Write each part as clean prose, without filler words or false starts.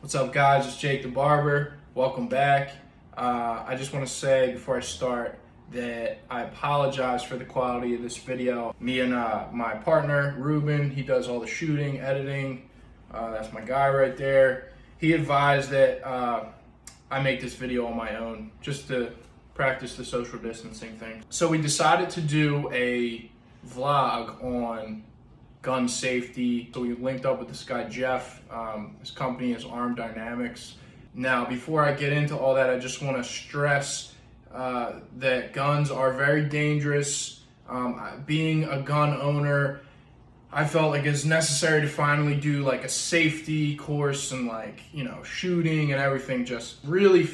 What's up, guys? It's Jake the Barber. Welcome back. I just want to say before I start that I apologize for the quality of this video. Me and my partner, Ruben, he does all the shooting, editing. That's my guy right there. He advised that I make this video on my own just to practice the social distancing thing. So we decided to do a vlog on gun safety. So we linked up with this guy, Jeff. His company is Armed Dynamics. Now, before I get into all that, I just want to stress that guns are very dangerous. Being a gun owner, I felt like it's necessary to finally do like a safety course and shooting and everything, just really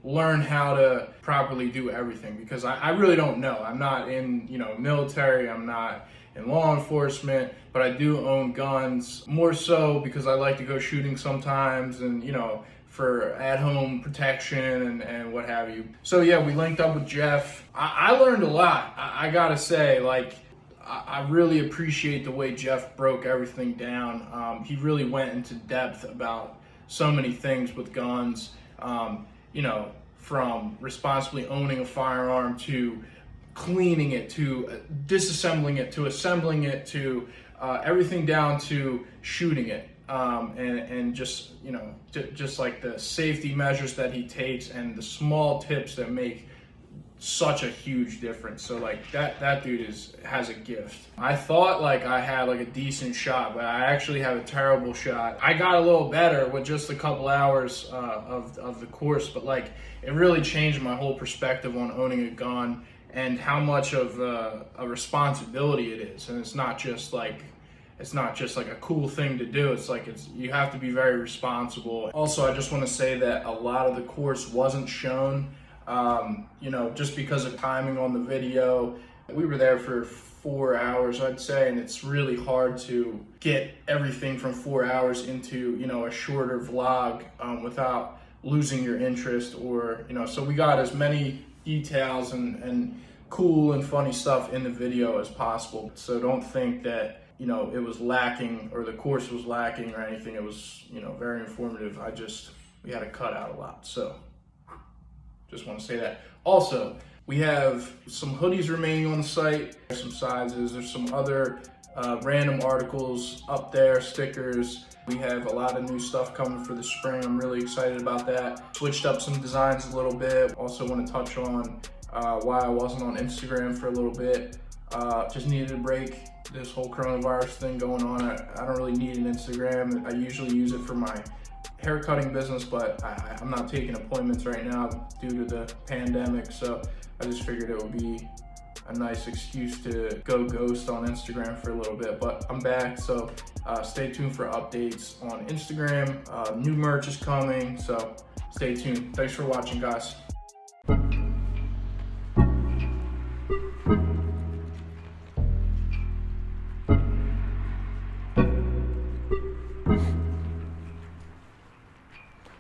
learn how to properly do everything, because I really don't know. I'm not in military, I'm not in law enforcement, but I do own guns, more so because I like to go shooting sometimes and for at-home protection and what have you. So yeah, we linked up with Jeff. I learned a lot. I gotta say, I really appreciate the way Jeff broke everything down. He really went into depth about so many things with guns, from responsibly owning a firearm to cleaning it, to disassembling it, to assembling it, to everything down to shooting it. And just like the safety measures that he takes and the small tips that make such a huge difference. So that dude has a gift. I thought I had a decent shot, but I actually have a terrible shot. I got a little better with just a couple hours of the course, but it really changed my whole perspective on owning a gun and how much of a responsibility it is. And it's not just like a cool thing to do. You have to be very responsible. Also, I just want to say that a lot of the course wasn't shown, just because of timing on the video. We were there for 4 hours, I'd say, and it's really hard to get everything from 4 hours into, a shorter vlog without losing your interest so we got as many details and cool and funny stuff in the video as possible. So don't think that it was lacking or the course was lacking or anything. It was very informative. We had to cut out a lot, so just want to say that. Also, we have some hoodies remaining on the site. There's some sizes, there's some other random articles up there, stickers. We have a lot of new stuff coming for the spring. I'm really excited about that. Switched up some designs a little bit. Also want to touch on why I wasn't on Instagram for a little bit. Just needed a break. This whole coronavirus thing going on. I don't really need an Instagram. I usually use it for my hair cutting business, but I'm not taking appointments right now due to the pandemic. So I just figured it would be a nice excuse to go ghost on Instagram for a little bit, but I'm back. So stay tuned for updates on Instagram. New merch is coming, so stay tuned. Thanks for watching, guys.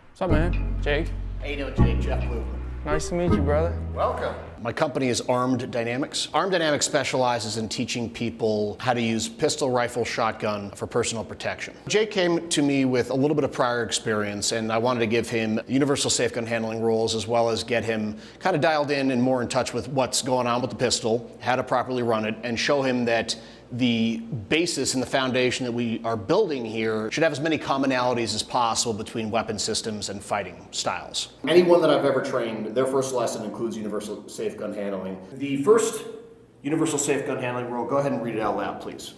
What's up, man? Jake? How you doing, Jake? Jeff Bloovman. Nice to meet you, brother. Welcome. My company is Armed Dynamics. Armed Dynamics specializes in teaching people how to use pistol, rifle, shotgun for personal protection. Jake came to me with a little bit of prior experience, and I wanted to give him universal safe gun handling rules, as well as get him kind of dialed in and more in touch with what's going on with the pistol, how to properly run it, and show him that the basis and the foundation that we are building here should have as many commonalities as possible between weapon systems and fighting styles. Anyone that I've ever trained, their first lesson includes universal safe gun handling. The first universal safe gun handling rule, go ahead and read it out loud, please.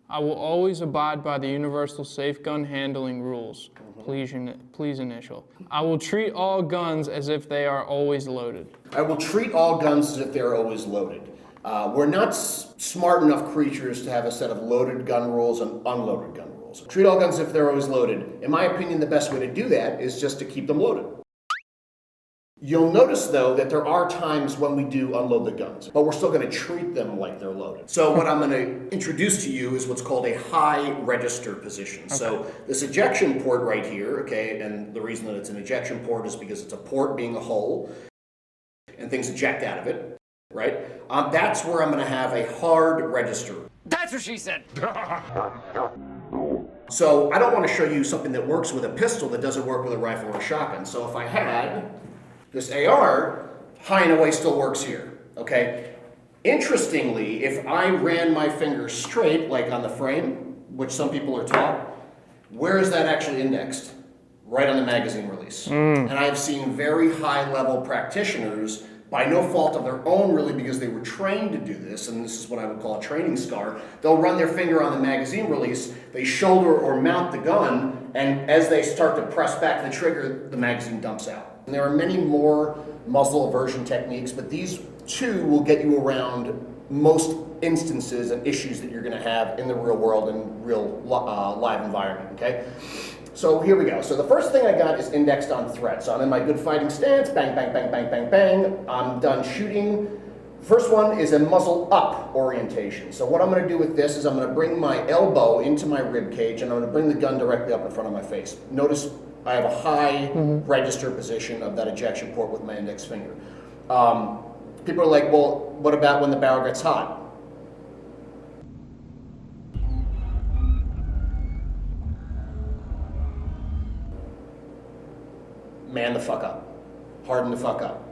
I will always abide by the universal safe gun handling rules. Please initial. I will treat all guns as if they are always loaded. I will treat all guns as if they are always loaded. We're not smart enough creatures to have a set of loaded gun rules and unloaded gun rules. Treat all guns as if they're always loaded. In my opinion, the best way to do that is just to keep them loaded. You'll notice, though, that there are times when we do unload the guns, but we're still going to treat them like they're loaded. So what I'm going to introduce to you is what's called a high register position. Okay. So this ejection port right here, okay, and the reason that it's an ejection port is because it's a port being a hole, and things eject out of it. Right? That's where I'm going to have a hard register. That's what she said. So I don't want to show you something that works with a pistol that doesn't work with a rifle or a shotgun. So if I had this AR, high and away still works here, okay? Interestingly, if I ran my finger straight, like on the frame, which some people are taught, where is that actually indexed? Right on the magazine release. And I've seen very high-level practitioners, by no fault of their own really, because they were trained to do this, and this is what I would call a training scar. They'll run their finger on the magazine release, they shoulder or mount the gun, and as they start to press back the trigger, the magazine dumps out. And there are many more muzzle aversion techniques, but these two will get you around most instances and issues that you're going to have in the real world and real live environment, okay? So here we go. So the first thing I got is indexed on threat. So I'm in my good fighting stance, bang, bang, bang, bang, bang, bang. I'm done shooting. First one is a muzzle up orientation. So what I'm going to do with this is I'm going to bring my elbow into my rib cage and I'm going to bring the gun directly up in front of my face. Notice I have a high register position of that ejection port with my index finger. People are like, well, what about when the barrel gets hot? Man the fuck up. Harden the fuck up.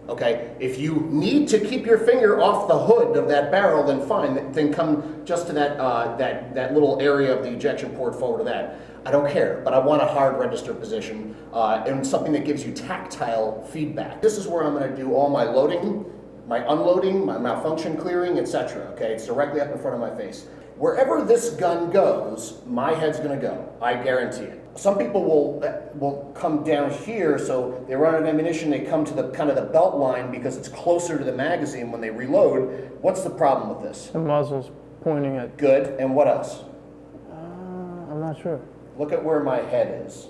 Okay? If you need to keep your finger off the hood of that barrel, then fine. Then come just to that little area of the ejection port forward of that. I don't care, but I want a hard register position and something that gives you tactile feedback. This is where I'm going to do all my loading, my unloading, my malfunction clearing, etc. Okay? It's directly up in front of my face. Wherever this gun goes, my head's going to go. I guarantee it. Some people will come down here, so they run out of ammunition, they come to the kind of the belt line because it's closer to the magazine when they reload. What's the problem with this? The muzzle's pointing at... Good, and what else? I'm not sure. Look at where my head is.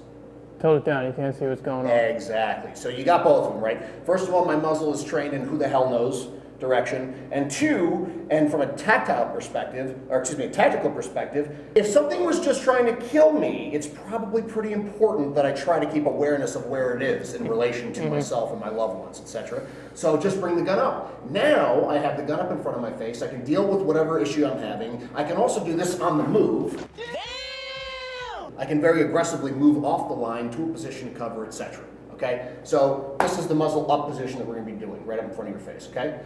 Tilt it down, you can't see what's going on. Exactly. So you got both of them, right? First of all, my muzzle is trained in who the hell knows direction. And two, and from a tactile perspective, or excuse me, a tactical perspective, if something was just trying to kill me, it's probably pretty important that I try to keep awareness of where it is in relation to myself and my loved ones, etc. So just bring the gun up. Now I have the gun up in front of my face. I can deal with whatever issue I'm having. I can also do this on the move. I can very aggressively move off the line to a position to cover, etc. Okay? So this is the muzzle up position that we're going to be doing, right up in front of your face, okay?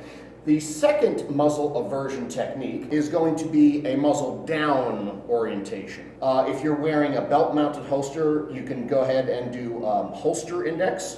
The second muzzle aversion technique is going to be a muzzle down orientation. If you're wearing a belt-mounted holster, you can go ahead and do holster index,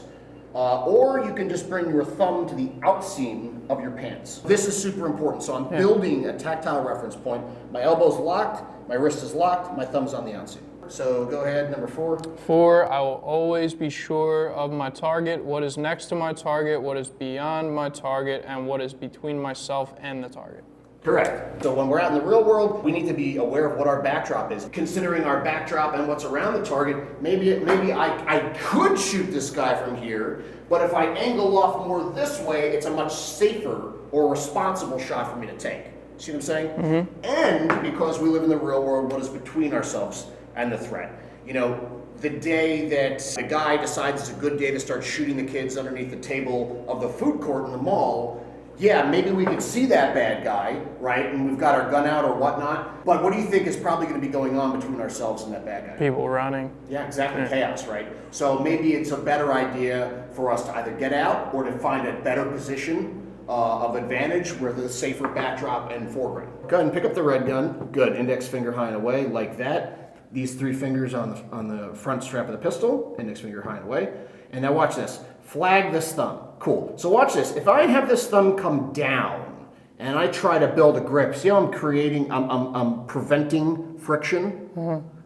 or you can just bring your thumb to the outseam of your pants. This is super important. So I'm building a tactile reference point. My elbow's locked, my wrist is locked, my thumb's on the outseam. So go ahead, number 4. 4, I will always be sure of my target, what is next to my target, what is beyond my target, and what is between myself and the target. Correct. So when we're out in the real world, we need to be aware of what our backdrop is. Considering our backdrop and what's around the target, maybe I could shoot this guy from here, but if I angle off more this way, it's a much safer or responsible shot for me to take. See what I'm saying? And because we live in the real world, what is between ourselves and the threat? You know, the day that the guy decides it's a good day to start shooting the kids underneath the table of the food court in the mall, yeah, maybe we could see that bad guy, right? And we've got our gun out or whatnot. But what do you think is probably going to be going on between ourselves and that bad guy? People running. Yeah, exactly. Chaos, right? So maybe it's a better idea for us to either get out or to find a better position of advantage where the safer backdrop and foreground. Go ahead and pick up the red gun. Good. Index finger high and away like that. These 3 fingers on the front strap of the pistol. Index finger high and away. And now watch this. Flag this thumb. Cool. So watch this. If I have this thumb come down and I try to build a grip, see how I'm preventing friction?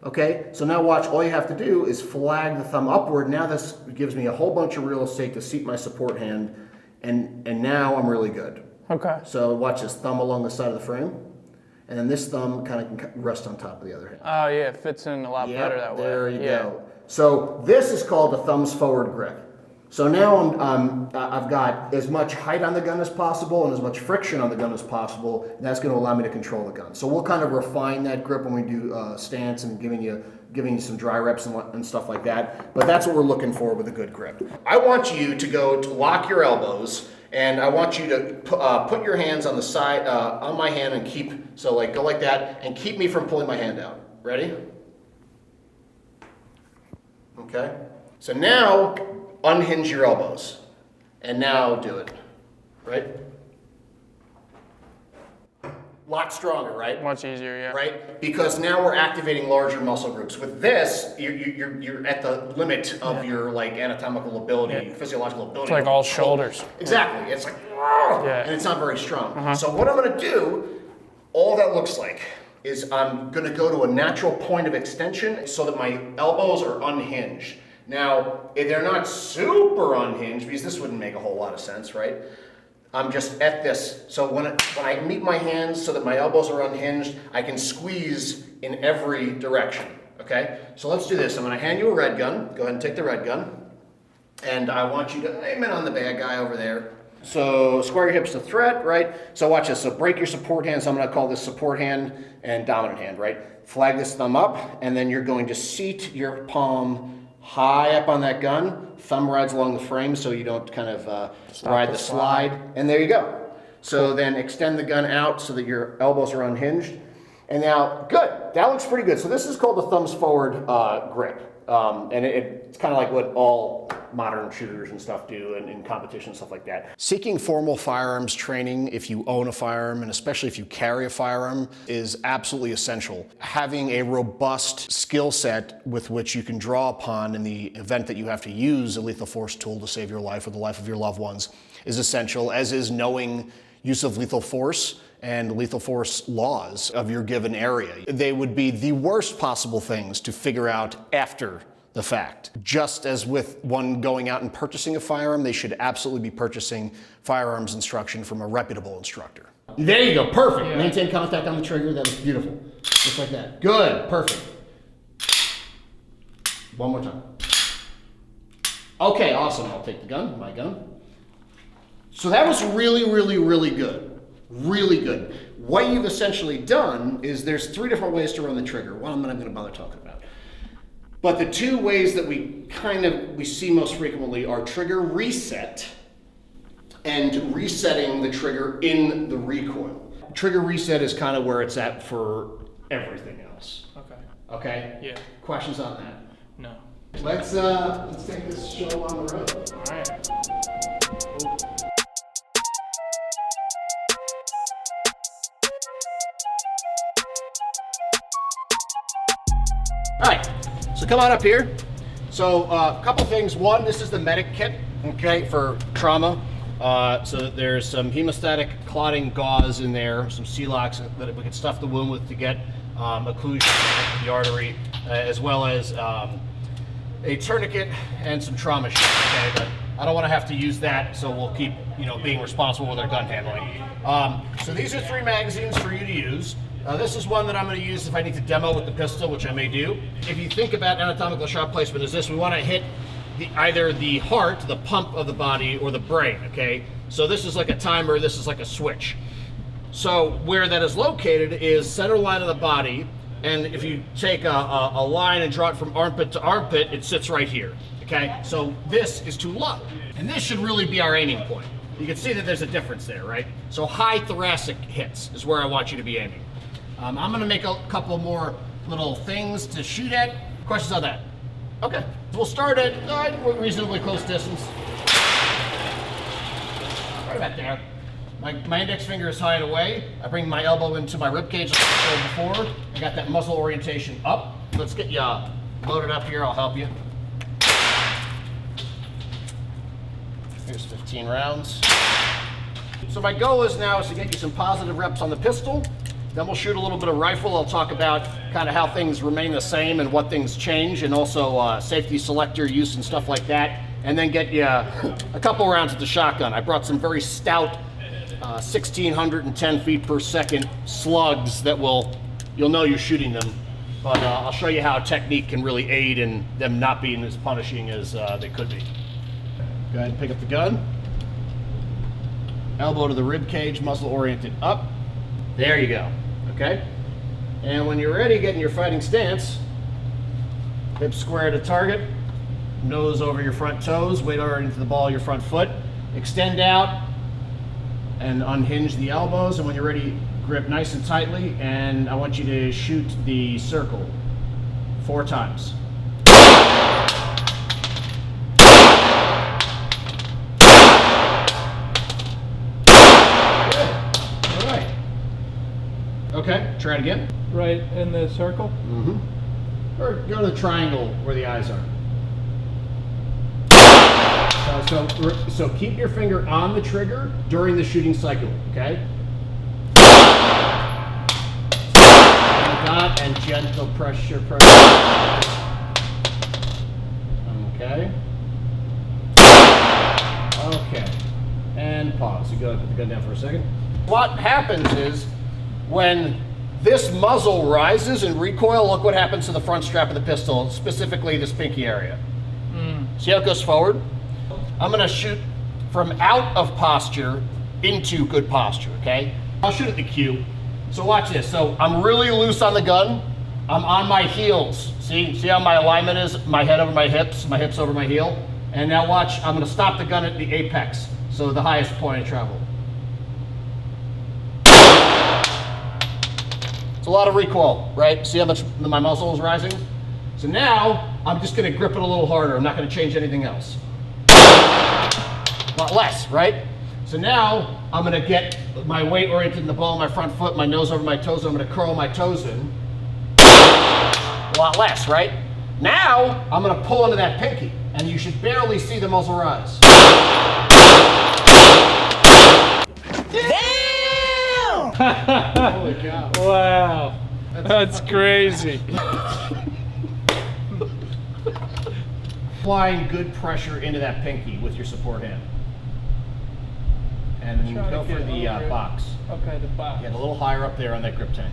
Okay? So now watch. All you have to do is flag the thumb upward. Now this gives me a whole bunch of real estate to seat my support hand. And now I'm really good. Okay. So watch this. Thumb along the side of the frame. And then this thumb kind of can rest on top of the other hand. Oh yeah, it fits in a lot better that way. There you go. So this is called a thumbs forward grip. So now I've got as much height on the gun as possible and as much friction on the gun as possible, and that's going to allow me to control the gun. So we'll kind of refine that grip when we do stance and giving you some dry reps and stuff like that. But that's what we're looking for with a good grip. I want you to go to lock your elbows. And I want you to put your hands on the side, on my hand and go like that, and keep me from pulling my hand out. Ready? Okay. So now, unhinge your elbows. And now do it. Right? Lot stronger, right? Much easier, yeah. Right? Because now we're activating larger muscle groups. With this, you're at the limit of your like anatomical ability, physiological ability. It's like all shoulders. Exactly. It's like, and it's not very strong. So what I'm going to do, all that looks like, is I'm going to go to a natural point of extension so that my elbows are unhinged. Now, if they're not super unhinged, because this wouldn't make a whole lot of sense, right? I'm just at this. So when I meet my hands so that my elbows are unhinged, I can squeeze in every direction, okay? So let's do this. I'm gonna hand you a red gun. Go ahead and take the red gun. And I want you to aim it on the bad guy over there. So square your hips to threat, right? So watch this. So break your support hand. So I'm gonna call this support hand and dominant hand, right? Flag this thumb up, and then you're going to seat your palm high up on that gun. Thumb rides along the frame so you don't kind of ride the slide. And there you go. So then extend the gun out so that your elbows are unhinged. And now, good. That looks pretty good. So this is called the thumbs forward grip. And it's kind of like what all modern shooters and stuff do in competition and stuff like that. Seeking formal firearms training, if you own a firearm, and especially if you carry a firearm, is absolutely essential. Having a robust skill set with which you can draw upon in the event that you have to use a lethal force tool to save your life or the life of your loved ones is essential, as is knowing use of lethal force and lethal force laws of your given area. They would be the worst possible things to figure out after the fact. Just as with one going out and purchasing a firearm, they should absolutely be purchasing firearms instruction from a reputable instructor. There you go, perfect. Yeah. Maintain contact on the trigger, that was beautiful. Just like that. Good, perfect. One more time. Okay, awesome. I'll take the gun, my gun. So that was really, really, really good. Really good. What you've essentially done is there's 3 different ways to run the trigger. One I'm not going to bother talking about. But the 2 ways that we see most frequently are trigger reset and resetting the trigger in the recoil. Trigger reset is kind of where it's at for everything else. Okay. Okay? Yeah. Questions on that? No. Let's take this show on the road. All right. All right, so come on up here. So a couple things. One, this is the medic kit, okay, for trauma. So there's some hemostatic clotting gauze in there, some Celox that we can stuff the wound with to get occlusion of the artery, as well as a tourniquet and some trauma sheets, okay? But I don't want to have to use that, so we'll keep, being responsible with our gun handling. So these are 3 magazines for you to use. This is one that I'm going to use if I need to demo with the pistol, which I may do. If you think about anatomical shot placement as this, we want to hit either the heart, the pump of the body, or the brain, okay? So this is like a timer, this is like a switch. So where that is located is center line of the body, and if you take a line and draw it from armpit to armpit, it sits right here, okay? So this is too low, and this should really be our aiming point. You can see that there's a difference there, right? So high thoracic hits is where I want you to be aiming. I'm going to make a couple more little things to shoot at. Questions on that? Okay. So we'll start at reasonably close distance. Right about there. My index finger is high and away. I bring my elbow into my rib cage like I showed before. I got that muzzle orientation up. Let's get you loaded up here. I'll help you. Here's 15 rounds. So my goal is to get you some positive reps on the pistol. Then we'll shoot a little bit of rifle. I'll talk about kind of how things remain the same and what things change, and also safety selector use and stuff like that. And then get you a couple rounds with the shotgun. I brought some very stout 1,610 feet per second slugs that you'll know you're shooting them. But I'll show you how technique can really aid in them not being as punishing as they could be. Go ahead and pick up the gun. Elbow to the rib cage, muzzle oriented up. There you go. Okay? And when you're ready, get in your fighting stance. Hips square to target. Nose over your front toes. Weight over into the ball of your front foot. Extend out and unhinge the elbows. And when you're ready, Grip nice and tightly, and I want you to shoot the circle 4 times. Good. All right. Okay, try it again. Right in the circle? Mm-hmm. Or go to the triangle where the eyes are. So keep your finger on the trigger during the shooting cycle, okay? Dot and gentle pressure. Okay. Okay. And pause. You go ahead and put the gun down for a second. What happens is when this muzzle rises in recoil, look what happens to the front strap of the pistol, specifically this pinky area. See how it goes forward? I'm gonna shoot from out of posture into good posture, okay? I'll shoot at the cue. So watch this. So I'm really loose on the gun. I'm on my heels. See how my alignment is? My head over my hips over my heel. And now watch, I'm gonna stop the gun at the apex. So the highest point of travel. It's a lot of recoil, right? See how much my muzzle is rising? So now, I'm just gonna grip it a little harder. I'm not gonna change anything else. A lot less, right? So now, I'm gonna get my weight oriented in the ball of my front foot, my nose over my toes. I'm gonna curl my toes in. A lot less, right? Now, I'm gonna pull into that pinky, and you should barely see the muzzle rise. Damn! Holy cow. Wow. That's crazy. Applying good pressure into that pinky with your support hand. And then Try to go for get the over it. box. Okay, the box. Get a little higher up there on that grip tank.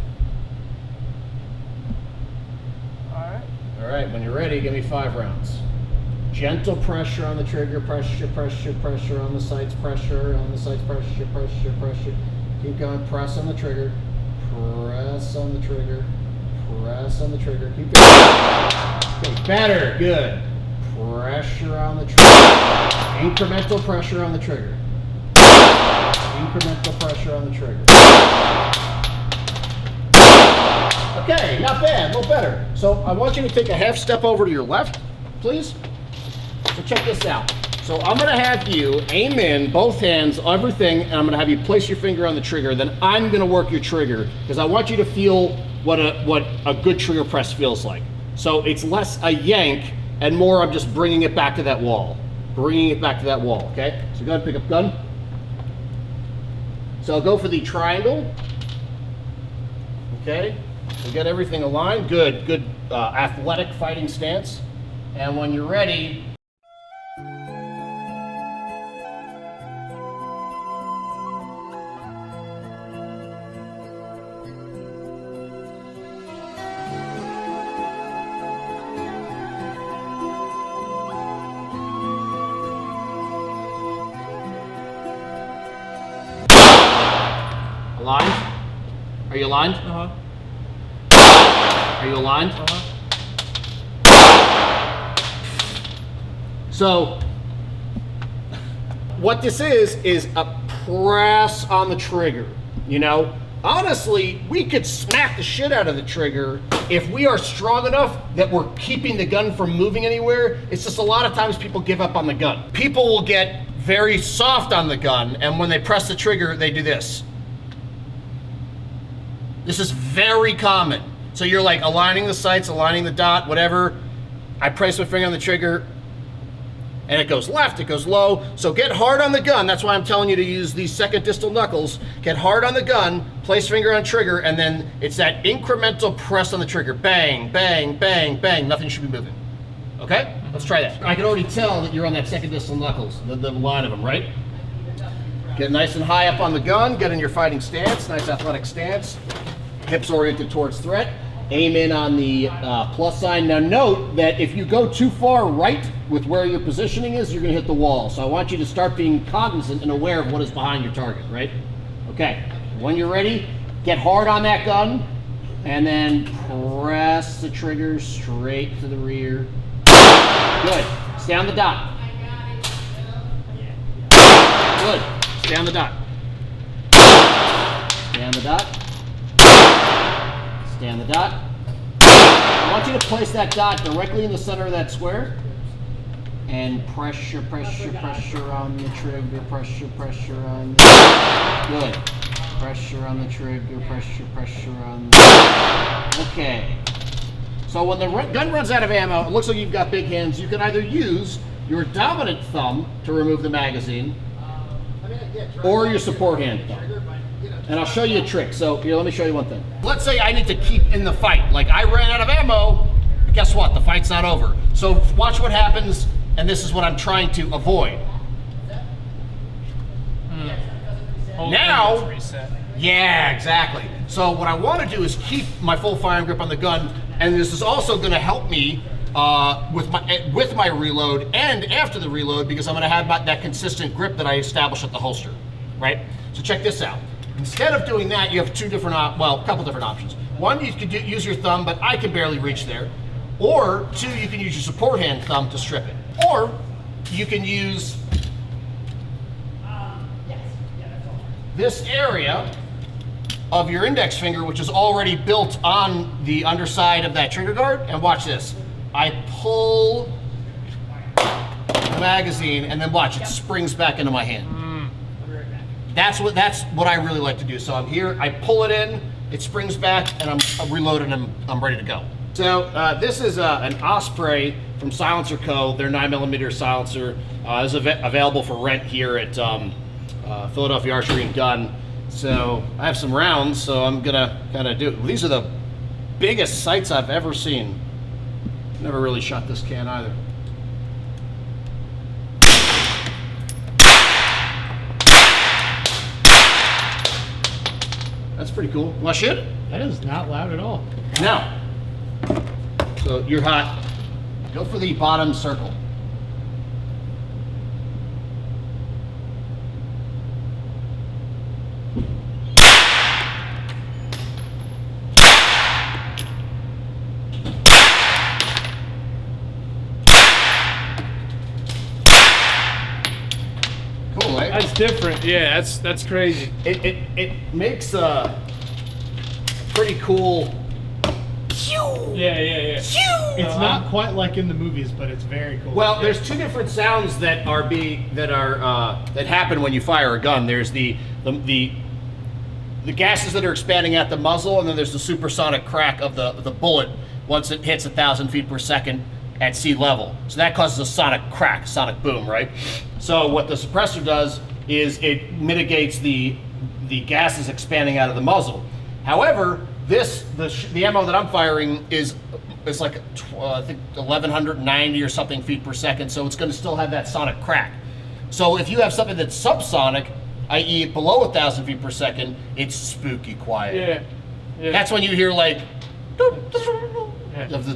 Alright. All right, when you're ready, give me 5 rounds. Gentle pressure on the trigger, pressure, pressure, pressure on the sights, pressure on the sights, pressure, pressure, pressure. Keep going, press on the trigger, press on the trigger, press on the trigger. Keep going. Okay, better, good. Pressure on the trigger. Incremental pressure on the trigger. Incremental pressure on the trigger. Okay, not bad, a little better. So I want you to take a half step over to your left, please. So check this out. So I'm gonna have you aim in, both hands, everything, and I'm gonna have you place your finger on the trigger, then I'm gonna work your trigger, because I want you to feel what a good trigger press feels like. So it's less a yank, and more I'm just bringing it back to that wall. Bringing it back to that wall, okay? So go ahead and pick up gun. So I'll go for the triangle. Okay, so get everything aligned. Good, good athletic fighting stance. And when you're ready, aligned? Are you aligned? Uh-huh. Are you aligned? Uh-huh. So, what this is a press on the trigger, you know? Honestly, we could smack the shit out of the trigger if we are strong enough that we're keeping the gun from moving anywhere. It's just a lot of times people give up on the gun. People will get very soft on the gun, and when they press the trigger, they do this. This is very common. So you're like aligning the sights, aligning the dot, whatever. I place my finger on the trigger, and it goes left, it goes low. So get hard on the gun. That's why I'm telling you to use these second distal knuckles. Get hard on the gun, place finger on trigger, and then it's that incremental press on the trigger. Bang, bang, bang, bang. Nothing should be moving. Okay? Let's try that. I can already tell that you're on that second distal knuckles, the line of them, right? Get nice and high up on the gun, get in your fighting stance, nice athletic stance. Hips oriented towards threat. Aim in on the plus sign. Now note that if you go too far right with where your positioning is, you're gonna hit the wall. So I want you to start being cognizant and aware of what is behind your target, right? Okay, when you're ready, get hard on that gun and then press the trigger straight to the rear. Good, stay on the dot. Good, stay on the dot. Stay on the dot. Stand the dot. I want you to place that dot directly in the center of that square. And pressure, pressure, pressure on the trigger, pressure, pressure on the... Good. Pressure on the trigger, pressure, pressure on the... Okay. So when the gun runs out of ammo, it looks like you've got big hands. You can either use your dominant thumb to remove the magazine, or your support hand thumb. And I'll show you a trick. So here, let me show you one thing. Let's say I need to keep in the fight. Like I ran out of ammo, but guess what? The fight's not over. So watch what happens, and this is what I'm trying to avoid. Now, yeah, exactly. So what I want to do is keep my full firing grip on the gun, and this is also going to help me with my reload and after the reload, because I'm going to have that consistent grip that I established at the holster, right? So check this out. Instead of doing that, you have a couple different options. One, you could use your thumb, but I can barely reach there. Or two, you can use your support hand thumb to strip it. Or you can use this area of your index finger, which is already built on the underside of that trigger guard, and watch this. I pull the magazine, and then watch, it springs back into my hand. That's what I really like to do. So I'm here, I pull it in, it springs back, and I'm reloaded, and I'm ready to go. So this is an Osprey from Silencer Co. Their 9mm silencer is available for rent here at Philadelphia Archery and Gun. So I have some rounds, so I'm gonna kind of do it. These are the biggest sights I've ever seen. Never really shot this can either. That's pretty cool. Want to shoot it? That is not loud at all. Now, so you're hot. Go for the bottom circle. Cool, right? That's different. Yeah, that's crazy. It makes a pretty cool. Yeah. It's not quite like in the movies, but it's very cool. Well, there's two different sounds that happen when you fire a gun. There's the gases that are expanding at the muzzle, and then there's the supersonic crack of the bullet once it hits 1,000 feet per second at sea level. So that causes a sonic crack, sonic boom, right? So what the suppressor does is it mitigates the gases expanding out of the muzzle. However, the ammo that I'm firing is like I think 1,190 or something feet per second, so it's going to still have that sonic crack. So if you have something that's subsonic, i.e. below 1,000 feet per second, it's spooky quiet. Yeah. That's when you hear like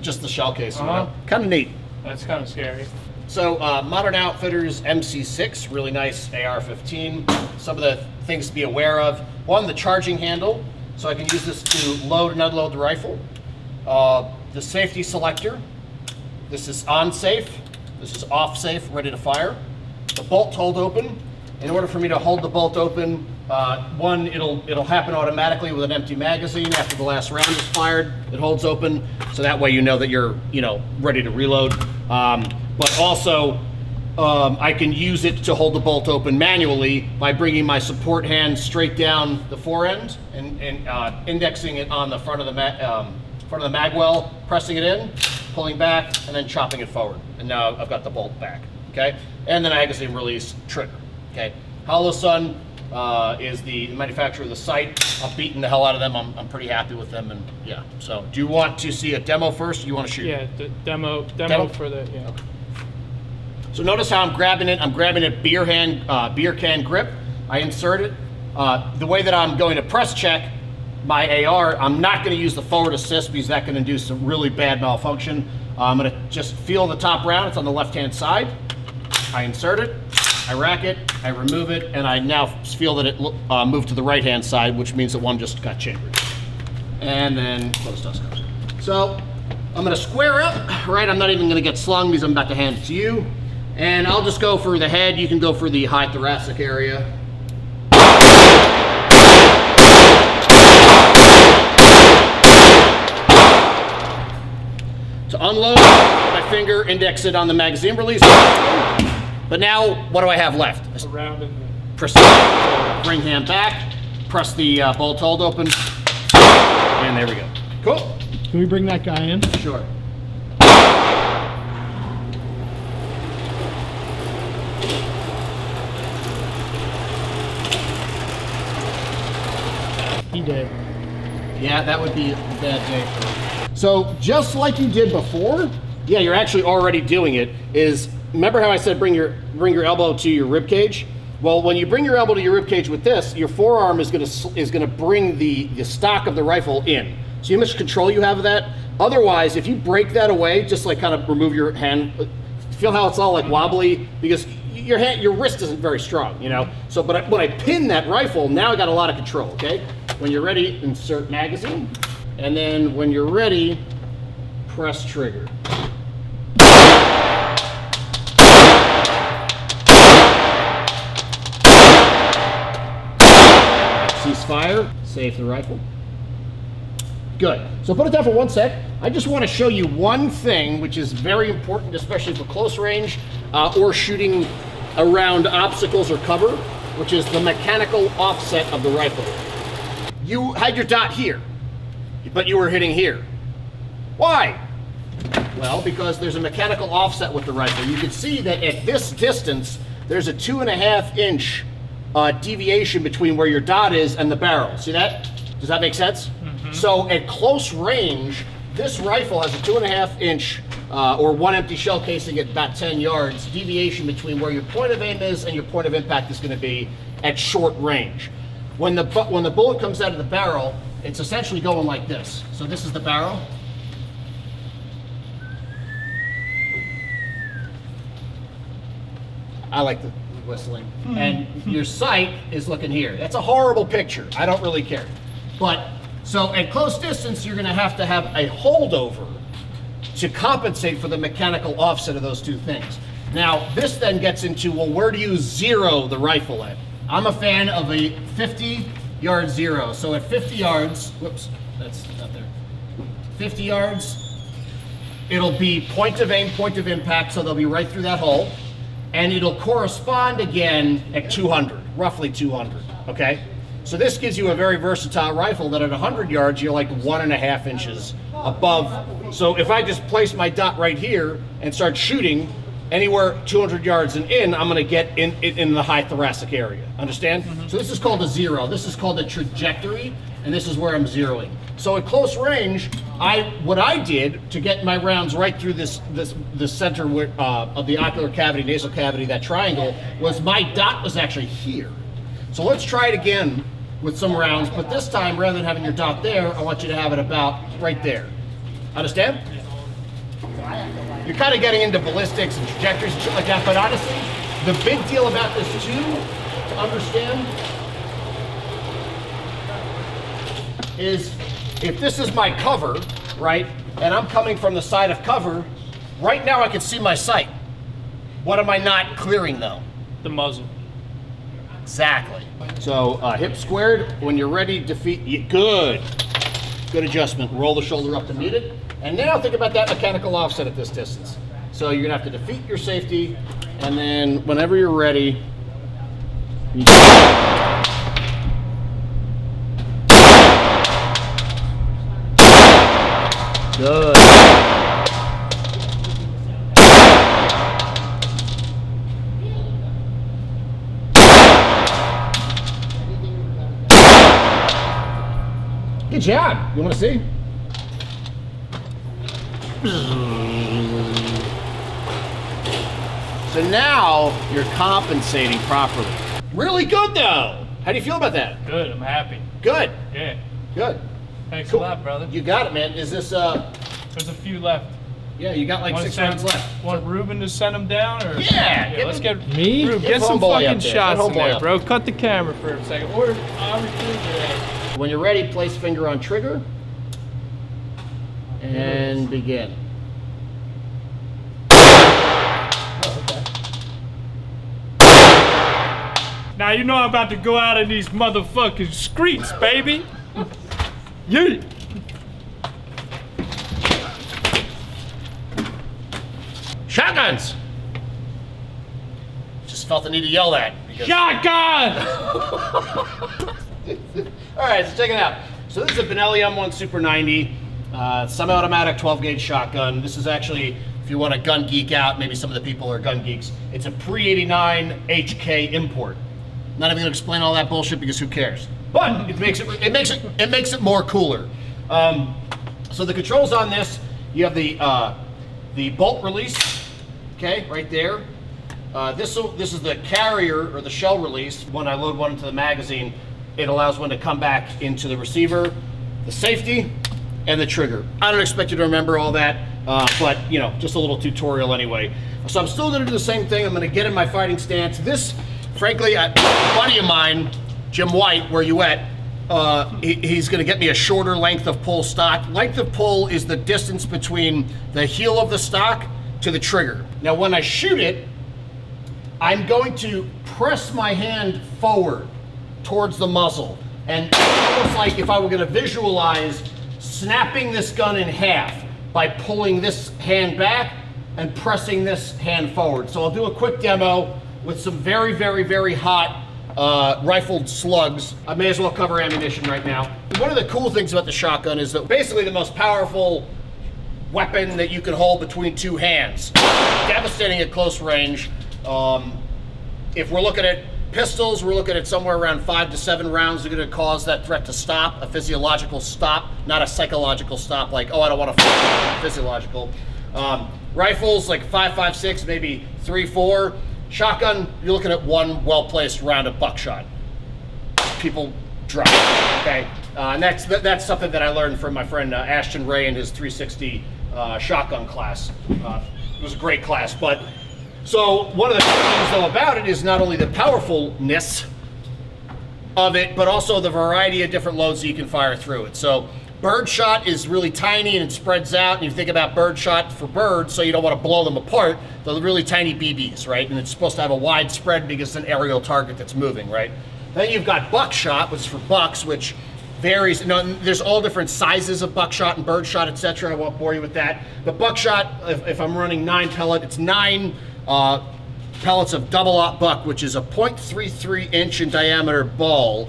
just the shell case. Kind of neat. That's kind of scary. So Modern Outfitters MC6, really nice AR-15. Some of the things to be aware of. One, the charging handle. So I can use this to load and unload the rifle. The safety selector. This is on safe. This is off safe, ready to fire. The bolt hold open. In order for me to hold the bolt open, one, it'll happen automatically with an empty magazine after the last round is fired. It holds open, so that way you know that you're ready to reload. But also, I can use it to hold the bolt open manually by bringing my support hand straight down the fore end and indexing it on the front of the mag well, pressing it in, pulling back, and then chopping it forward. And now I've got the bolt back. Okay, and the magazine release trigger. Okay, Holosun is the manufacturer of the sight. I've beaten the hell out of them. I'm pretty happy with them, and yeah. So, do you want to see a demo first? Or you want to shoot? Yeah, the demo for the yeah. Okay. So notice how I'm grabbing it. I'm grabbing a beer can grip. I insert it. The way that I'm going to press check my AR, I'm not going to use the forward assist because that's going to do some really bad malfunction. I'm going to just feel the top round. It's on the left-hand side. I insert it. I rack it, I remove it, and I now feel that it moved to the right-hand side, which means that one just got chambered. And then close dust comes. So I'm gonna square up, right? I'm not even gonna get slung because I'm about to hand it to you. And I'll just go for the head. You can go for the high thoracic area. unload my finger, index it on the magazine release. But now, what do I have left? Around in the... Press the ring hand back, press the bolt hold open, and there we go. Cool. Can we bring that guy in? Sure. He did. Yeah, that would be a bad day. So just like you did before, yeah, you're actually already doing it. Is remember how I said bring your elbow to your rib cage? Well, when you bring your elbow to your rib cage with this, your forearm is gonna bring the stock of the rifle in. See how much control you have of that? Otherwise, if you break that away, just like kind of remove your hand, feel how it's all like wobbly because your wrist isn't very strong, you know. So, but when I pin that rifle, now I got a lot of control. Okay. When you're ready, insert magazine, and then when you're ready, press trigger. Cease fire. Save the rifle. Good. So put it down for 1 sec. I just want to show you one thing which is very important, especially for close range or shooting around obstacles or cover, which is the mechanical offset of the rifle. You had your dot here, but you were hitting here. Why? Well, because there's a mechanical offset with the rifle. You can see that at this distance, there's a 2.5 inch deviation between where your dot is and the barrel. See that? Does that make sense? Mm-hmm. So at close range, this rifle has a 2.5 inch or one empty shell casing at about 10 yards deviation between where your point of aim is and your point of impact is going to be at short range. When the bullet comes out of the barrel, it's essentially going like this. So this is the barrel. I like the whistling. And your sight is looking here. That's a horrible picture. I don't really care. But so at close distance, you're going to have a holdover to compensate for the mechanical offset of those two things. Now, this then gets into, well, where do you zero the rifle at? I'm a fan of a 50-yard zero. So at 50 yards, whoops, that's not there. 50 yards, it'll be point of aim, point of impact, so they'll be right through that hole. And it'll correspond again at 200, roughly 200, okay? So this gives you a very versatile rifle that at 100 yards, you're like 1.5 inches above. So if I just place my dot right here and start shooting anywhere 200 yards and in, I'm gonna get in the high thoracic area, understand? Mm-hmm. So this is called a zero. This is called a trajectory, and this is where I'm zeroing. So at close range, what I did to get my rounds right through the center of the ocular cavity, nasal cavity, that triangle, was my dot was actually here. So let's try it again with some rounds, but this time, rather than having your dot there, I want you to have it about right there. Understand? You're kind of getting into ballistics and trajectories and shit like that, but honestly, the big deal about this too, to understand, is if this is my cover, right, and I'm coming from the side of cover, right now I can see my sight. What am I not clearing though? The muzzle. Exactly. So hip squared, when you're ready, defeat, good. Good adjustment, roll the shoulder up to meet it. And now think about that mechanical offset at this distance. So you're gonna have to defeat your safety, and then whenever you're ready, good. Good job. You want to see? So now you're compensating properly. Really good though. How do you feel about that? Good, I'm happy. Good. Yeah. Good. Thanks Cool. a lot, brother. You got it, man. Is this There's a few left. yeah, you got like 6 rounds left. Want Ruben to send them down, or Yeah, let's get Me? Ruben, Get get some homeboy fucking up there. shots Get in homeboy there, up. bro. Cut the camera for a second, or obviously. When you're ready, place finger on trigger and begin. Now you know I'm about to go out in these motherfucking streets, baby. Yeah. Shotguns! Just felt the need to yell that. Because... Shotgun! All right, so check it out. So this is a Benelli M1 Super 90, semi-automatic 12-gauge shotgun. This is actually, if you want to gun geek out, maybe some of the people are gun geeks, it's a pre-89 HK import. Not even gonna explain all that bullshit because who cares? But it makes it more cooler. So the controls on this, you have the bolt release, okay, right there. This is the carrier or the shell release. When I load one into the magazine, it allows one to come back into the receiver, the safety, and the trigger. I don't expect you to remember all that, but you know, just a little tutorial anyway. So I'm still gonna do the same thing. I'm gonna get in my fighting stance. This, frankly, a buddy of mine, Jim White, where you at? He's gonna get me a shorter length of pull stock. Length of pull is the distance between the heel of the stock to the trigger. Now when I shoot it, I'm going to press my hand forward towards the muzzle. And almost like if I were gonna visualize snapping this gun in half by pulling this hand back and pressing this hand forward. So I'll do a quick demo with some very, very, very hot rifled slugs. I may as well cover ammunition right now. One of the cool things about the shotgun is that basically the most powerful weapon that you can hold between two hands. Devastating at close range. If we're looking at pistols, we're looking at somewhere around 5 to 7 rounds that are going to cause that threat to stop, a physiological stop, not a psychological stop like, oh, I don't want to fight, physiological. Rifles like 5.56, maybe 3.4. Shotgun, you're looking at one well-placed round of buckshot. People drop, okay? And that's something that I learned from my friend Ashton Ray in his 360 shotgun class. It was a great class, but so one of the things though about it is not only the powerfulness of it, but also the variety of different loads that you can fire through it. So birdshot is really tiny and it spreads out, and you think about birdshot for birds, so you don't want to blow them apart. They're really tiny BBs, right? And it's supposed to have a wide spread because it's an aerial target that's moving, right? Then you've got buckshot, which is for bucks, which varies. You know, there's all different sizes of buckshot and birdshot, etc. I won't bore you with that. But buckshot, if I'm running 9 pellet, it's 9 pellets of double-aught buck, which is a 0.33 inch in diameter ball,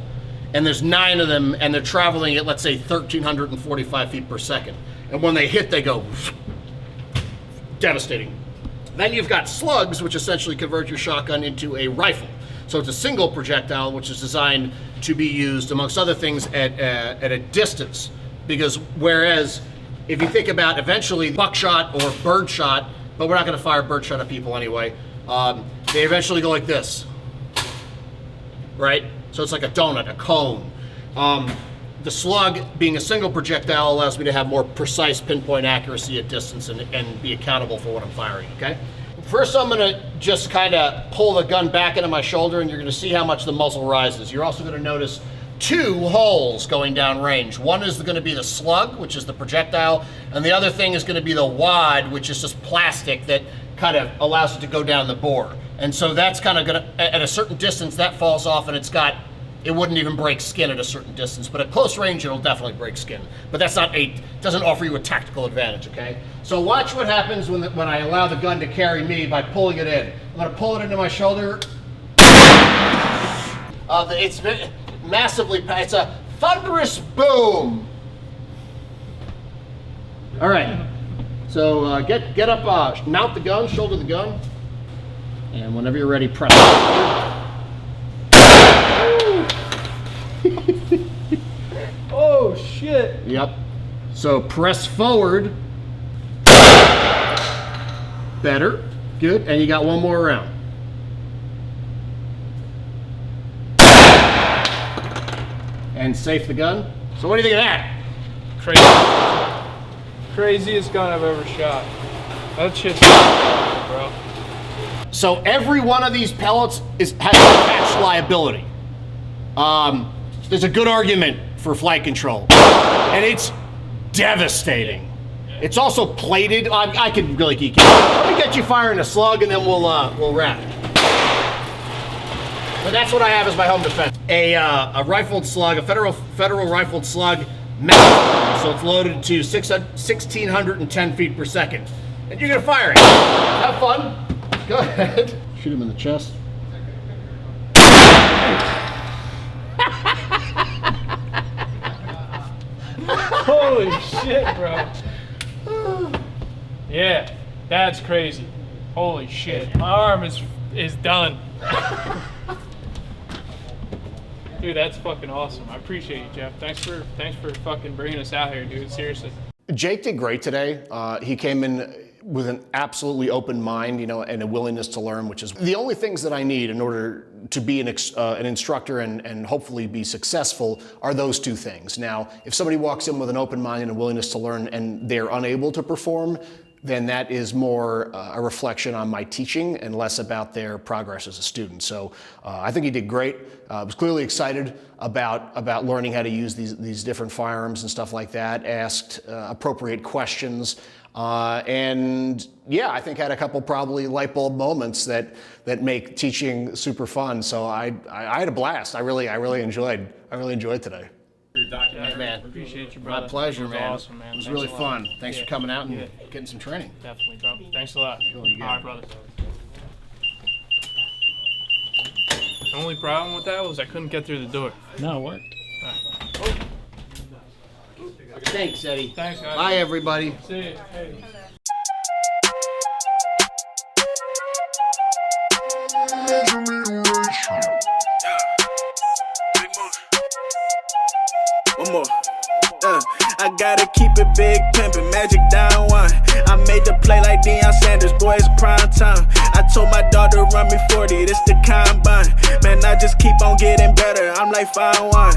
and there's 9 of them, and they're traveling at, let's say, 1,345 feet per second. And when they hit, they go devastating. Then you've got slugs, which essentially convert your shotgun into a rifle. So it's a single projectile, which is designed to be used, amongst other things, at a distance. Because whereas, if you think about eventually buckshot or birdshot, but we're not going to fire birdshot at people anyway, they eventually go like this, right? So it's like a donut, a cone. The slug, being a single projectile, allows me to have more precise pinpoint accuracy at distance and be accountable for what I'm firing, okay? First, I'm gonna just kind of pull the gun back into my shoulder, and you're gonna see how much the muzzle rises. You're also gonna notice 2 holes going down range. One is gonna be the slug, which is the projectile, and the other thing is gonna be the wad, which is just plastic that kind of allows it to go down the bore. And so that's kind of gonna, at a certain distance, that falls off, and it wouldn't even break skin at a certain distance, but at close range, it'll definitely break skin. But that's not doesn't offer you a tactical advantage, okay? So watch what happens when I allow the gun to carry me by pulling it in. I'm gonna pull it into my shoulder. It's massively, it's a thunderous boom. All right, so get up, mount the gun, shoulder the gun, and whenever you're ready, press it. Oh shit. Yep. So press forward. Better. Good. And you got one more round. And safe the gun. So what do you think of that? Craziest gun I've ever shot. That shit's bro. So every one of these pellets has attached liability. There's a good argument for flight control, and it's devastating. It's also plated. I can really geek out. Let me get you firing a slug, and then we'll wrap. But that's what I have as my home defense. A rifled slug, a federal rifled slug, so it's loaded to 1,610 feet per second. and you're gonna fire it. Have fun. Go ahead. Shoot him in the chest. Holy shit, bro. Yeah, that's crazy. Holy shit. My arm is done. Dude, that's fucking awesome. I appreciate you, Jeff. Thanks for fucking bringing us out here, dude. Seriously. Jake did great today. He came in with an absolutely open mind, you know, and a willingness to learn, which is the only things that I need in order to be an instructor and hopefully be successful are those two things. Now, if somebody walks in with an open mind and a willingness to learn and they're unable to perform, then that is more a reflection on my teaching and less about their progress as a student. So I think he did great. I was clearly excited about learning how to use these different firearms and stuff like that, asked appropriate questions, and yeah, I think had a couple probably light bulb moments that make teaching super fun. So I had a blast. I really enjoyed today. Yeah, man. Appreciate you, brother. My pleasure, It was man. awesome, man. It was Thanks really a lot. fun. Thanks Yeah. for coming out and Yeah. getting some training. Definitely, bro. Thanks a lot. Cool, you got All right, it. brother. The only problem with that was I couldn't get through the door. No, it worked. Thanks, Eddie. Thanks, guys. Bye, everybody. See you. Hey. One more. I gotta keep it big, pimpin', magic down one. I made the play like Deion Sanders, boy, it's prime time. I told my daughter run me 40, this the combine. Man, I just keep on getting better, I'm like fine wine.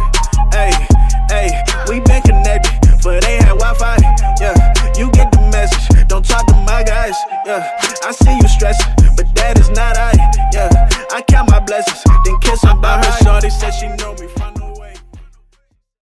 Hey, we been connected, but they had Wi-Fi. Yeah, you get the message, don't talk to my guys. Yeah, I see you stressing, but that is not I. Yeah, I count my blessings, then kiss her by her. Shorty said she